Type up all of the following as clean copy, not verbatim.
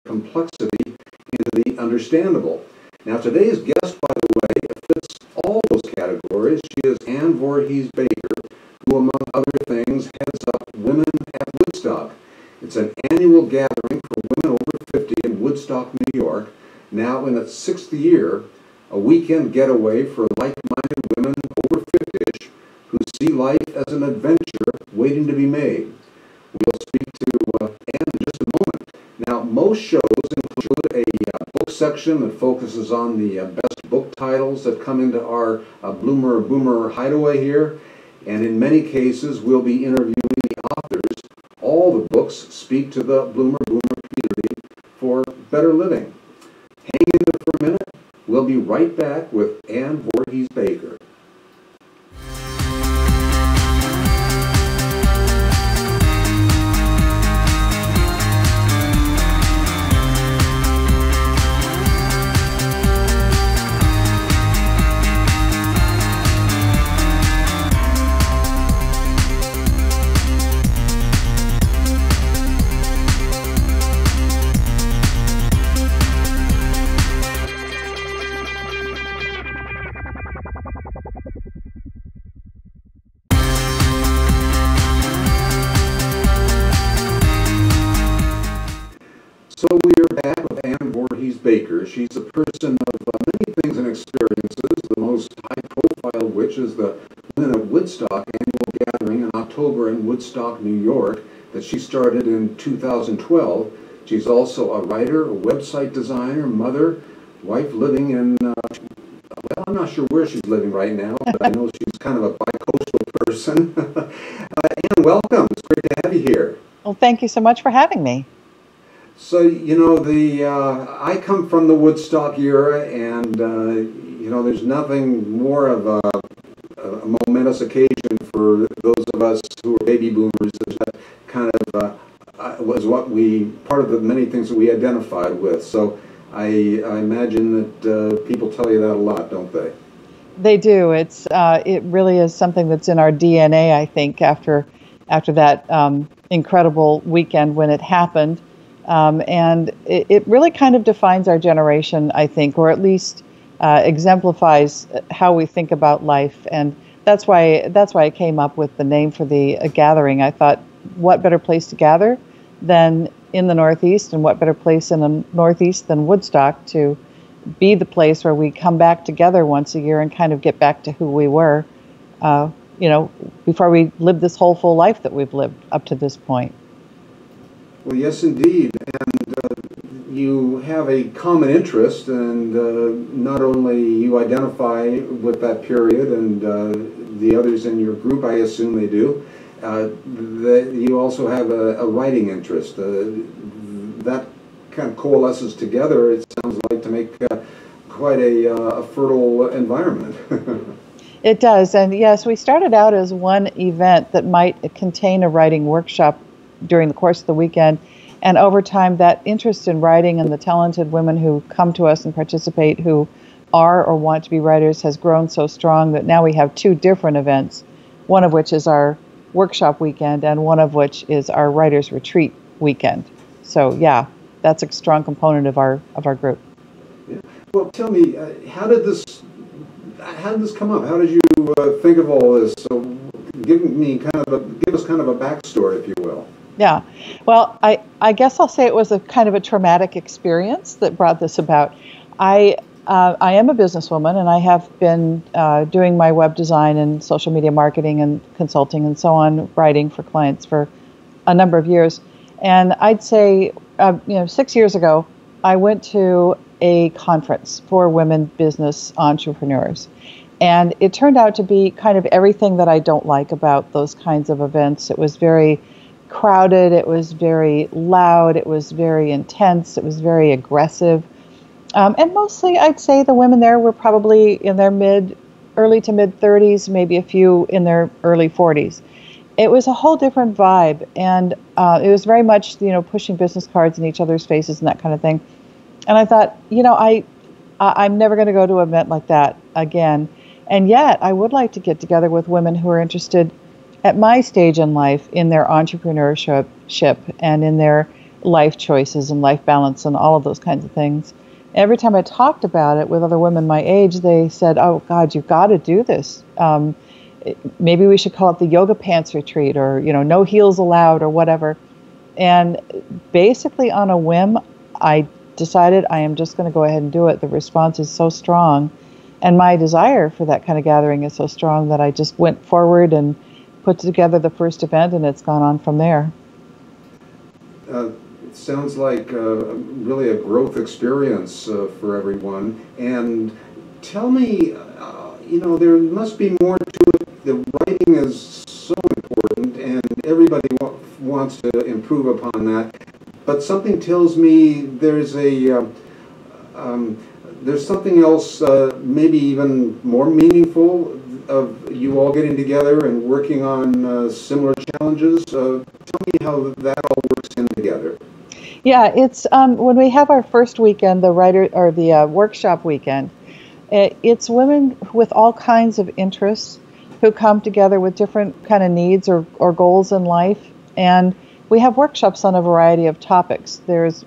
complexity into the understandable. Now, today's guest, by the way, fits all those categories. She is Ann Voorhees Baker, who, among other things, heads up Women at Woodstock. It's an annual gathering for women over 50 in Woodstock, New York, now in its 6th year, a weekend getaway for like-minded women over 50ish who see life as an adventure waiting to be made. We'll speak to Ann in just a moment. Now, most shows include a book section that focuses on the best book titles that come into our Bloomer Boomer hideaway here, and in many cases we'll be interviewing the authors. All the books speak to the Bloomer Boomer community for better living. Hang in there for a minute. We'll be right back with Ann Voorhees Baker. So we are back with Ann Voorhees Baker. She's a person of many things and experiences, the most high-profile of which is the Women at Woodstock annual gathering in October in Woodstock, New York, that she started in 2012. She's also a writer, a website designer, mother, wife living in, well, I'm not sure where she's living right now, but I know she's kind of a bi-coastal person. Ann, welcome. It's great to have you here. Well, thank you so much for having me. So, you know, I come from the Woodstock era, and, you know, there's nothing more of a momentous occasion for those of us who are baby boomers. That kind of was part of the many things that we identified with. So I imagine that people tell you that a lot, don't they? They do. It really is something that's in our DNA, I think, after that incredible weekend when it happened. And it really kind of defines our generation, I think, or at least exemplifies how we think about life. And that's why I came up with the name for the gathering. I thought, what better place to gather than in the Northeast, and what better place in the Northeast than Woodstock to be the place where we come back together once a year and kind of get back to who we were, you know, before we live this whole full life that we've lived up to this point. Well, yes, indeed, and you have a common interest, and not only you identify with that period, and the others in your group, I assume they do, that you also have a writing interest. That kind of coalesces together, it sounds like, to make quite a fertile environment. It does, and yes, we started out as one event that might contain a writing workshop during the course of the weekend, and over time that interest in writing and the talented women who come to us and participate who are or want to be writers has grown so strong that now we have two different events, one of which is our workshop weekend and one of which is our writers retreat weekend. So yeah, that's a strong component of our group. Yeah. Well, tell me, how did this come up? How did you think of all this? So give us kind of a backstory, if you will. Yeah, well, I guess I'll say it was a kind of a traumatic experience that brought this about. I am a businesswoman, and I have been doing my web design and social media marketing and consulting and so on, writing for clients for a number of years. And I'd say, 6 years ago, I went to a conference for women business entrepreneurs. And it turned out to be kind of everything that I don't like about those kinds of events. It was very crowded, it was very loud, it was very intense, it was very aggressive. And mostly I'd say the women there were probably in their early to mid 30s, maybe a few in their early 40s. It was a whole different vibe, and it was very much, pushing business cards in each other's faces and that kind of thing. And I thought, I'm never going to go to an event like that again. And yet I would like to get together with women who are interested at my stage in life in their entrepreneurship and in their life choices and life balance and all of those kinds of things. Every time I talked about it with other women my age, they said, "Oh God, you've got to do this. Maybe we should call it the yoga pants retreat, or no heels allowed, or whatever." And basically, on a whim, I decided I am just going to go ahead and do it. The response is so strong, and my desire for that kind of gathering is so strong that I just went forward and put together the first event, and it's gone on from there. It sounds like really a growth experience for everyone. And tell me, there must be more to it. The writing is so important, and everybody wants to improve upon that. But something tells me there's something else, maybe even more meaningful, of you all getting together and working on similar challenges. Tell me how that all works in together. Yeah, it's when we have our first weekend, the workshop weekend. It's women with all kinds of interests who come together with different kind of needs or goals in life, and we have workshops on a variety of topics. There's,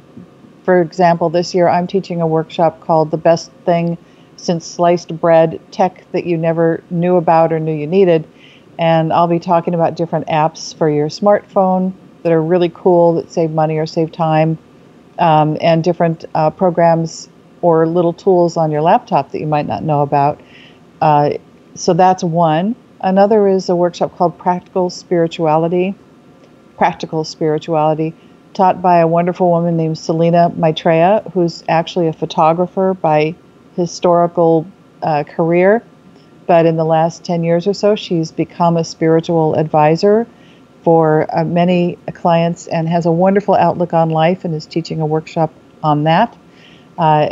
for example, this year I'm teaching a workshop called "The Best Thing Since Sliced Bread: Tech That You Never Knew About or Knew You Needed," and I'll be talking about different apps for your smartphone that are really cool, that save money or save time, and different programs or little tools on your laptop that you might not know about. So that's one. Another is a workshop called Practical Spirituality, taught by a wonderful woman named Selena Maitreya, who's actually a photographer by historical career, but in the last 10 years or so, she's become a spiritual advisor for many clients and has a wonderful outlook on life and is teaching a workshop on that.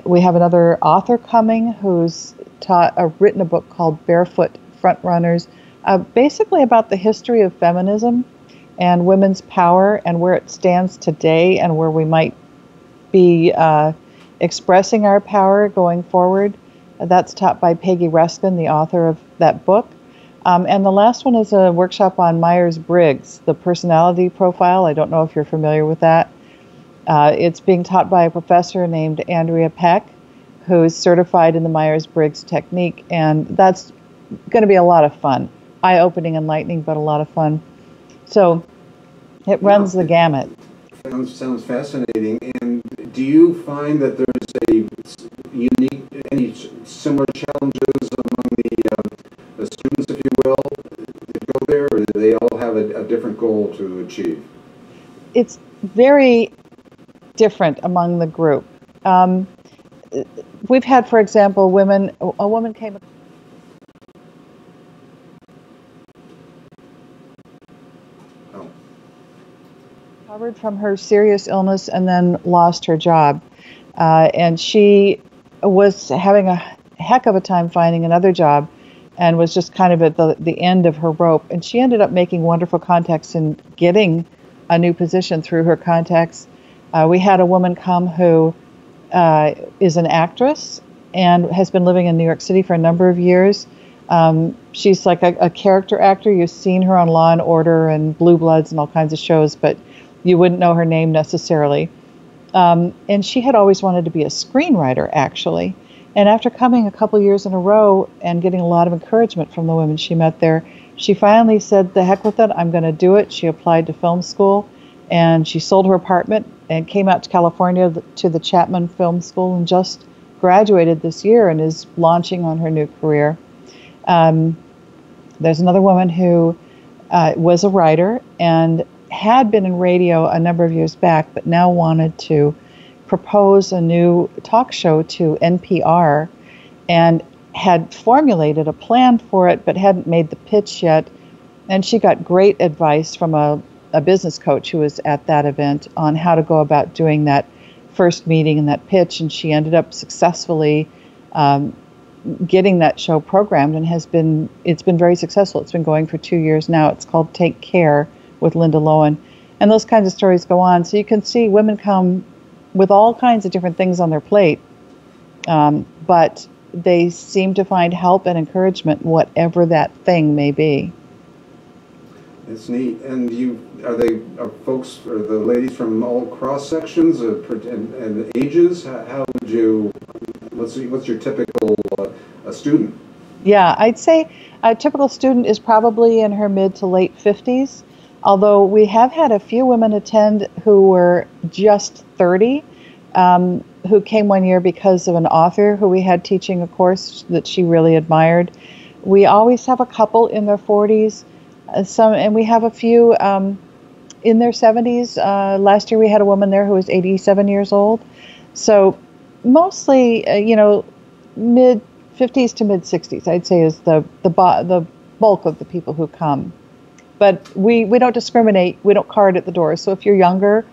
We have another author coming who's written a book called Barefoot Frontrunners, basically about the history of feminism and women's power and where it stands today and where we might be expressing our power going forward. That's taught by Peggy Reskin, the author of that book. And the last one is a workshop on Myers-Briggs, the personality profile. I don't know if you're familiar with that. It's being taught by a professor named Andrea Peck, who is certified in the Myers-Briggs technique, and that's going to be a lot of fun. Eye-opening, enlightening, but a lot of fun. So it runs the gamut. Sounds fascinating. And do you find that there's any similar challenges among the students, if you will, that go there, or do they all have a different goal to achieve? It's very different among the group. We've had, for example, a woman came recovered from her serious illness and then lost her job. And she was having a heck of a time finding another job and was just kind of at the end of her rope. And she ended up making wonderful contacts and getting a new position through her contacts. We had a woman come who is an actress and has been living in New York City for a number of years. She's like a character actor. You've seen her on Law and Order and Blue Bloods and all kinds of shows, but you wouldn't know her name necessarily. And she had always wanted to be a screenwriter, actually. And after coming a couple years in a row and getting a lot of encouragement from the women she met there, she finally said, "The heck with it, I'm going to do it." She applied to film school, and she sold her apartment and came out to California to the Chapman Film School and just graduated this year and is launching on her new career. There's another woman who was a writer and had been in radio a number of years back, but now wanted to propose a new talk show to NPR and had formulated a plan for it, but hadn't made the pitch yet. And she got great advice from a business coach who was at that event on how to go about doing that first meeting and that pitch. And she ended up successfully getting that show programmed, and it's been very successful. It's been going for 2 years now. It's called Take Care with Linda Lohan. And those kinds of stories go on. So you can see women come with all kinds of different things on their plate, but they seem to find help and encouragement, whatever that thing may be. It's neat. And are folks, or the ladies from all cross sections and ages? How would you, what's your typical student? Yeah, I'd say a typical student is probably in her mid to late 50s, although we have had a few women attend who were just 30, who came one year because of an author who we had teaching a course that she really admired. We always have a couple in their 40s, and we have a few in their 70s. Last year we had a woman there who was 87 years old. So mostly, mid 50s to mid 60s, I'd say, is the bulk of the people who come. But we don't discriminate. We don't card at the door. So if you're younger,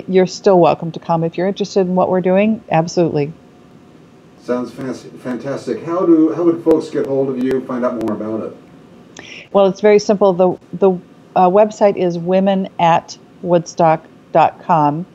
you're still welcome to come. If you're interested in what we're doing, absolutely. Sounds fantastic. How would folks get hold of you, find out more about it? Well, it's very simple. The website is womenatwoodstock.com.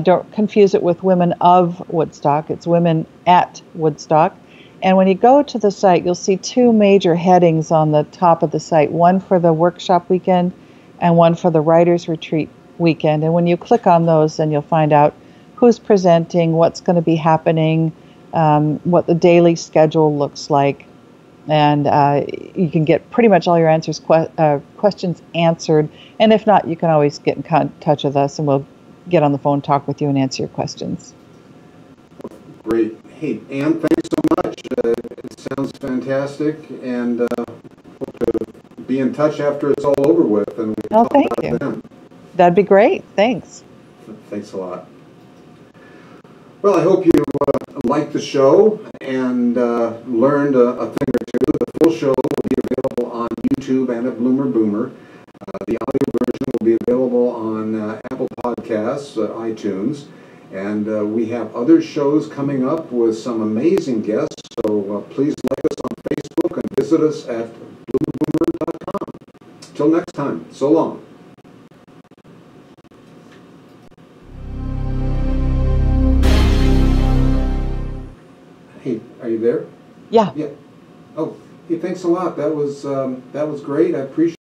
Don't confuse it with Women of Woodstock. It's Women at Woodstock. And when you go to the site, you'll see two major headings on the top of the site, one for the workshop weekend and one for the writer's retreat weekend. And when you click on those, then you'll find out who's presenting, what's going to be happening, what the daily schedule looks like. And you can get pretty much all your questions answered. And if not, you can always get in touch with us and we'll get on the phone, talk with you, and answer your questions. Great. Hey, Ann, thanks so much. It sounds fantastic, and hope to be in touch after it's all over with. And we can talk thank about you. it then. That'd be great. Thanks. Thanks a lot. Well, I hope you liked the show and learned a thing or two. The full show will be available on YouTube and at Bloomer Boomer. The audio version will be available on Apple Podcasts, iTunes. And we have other shows coming up with some amazing guests, so please like us on Facebook and visit us at bloomerboomer.com. Till next time, so long. Hey, are you there? Yeah. Yeah. Oh, hey, thanks a lot. That was great. I appreciate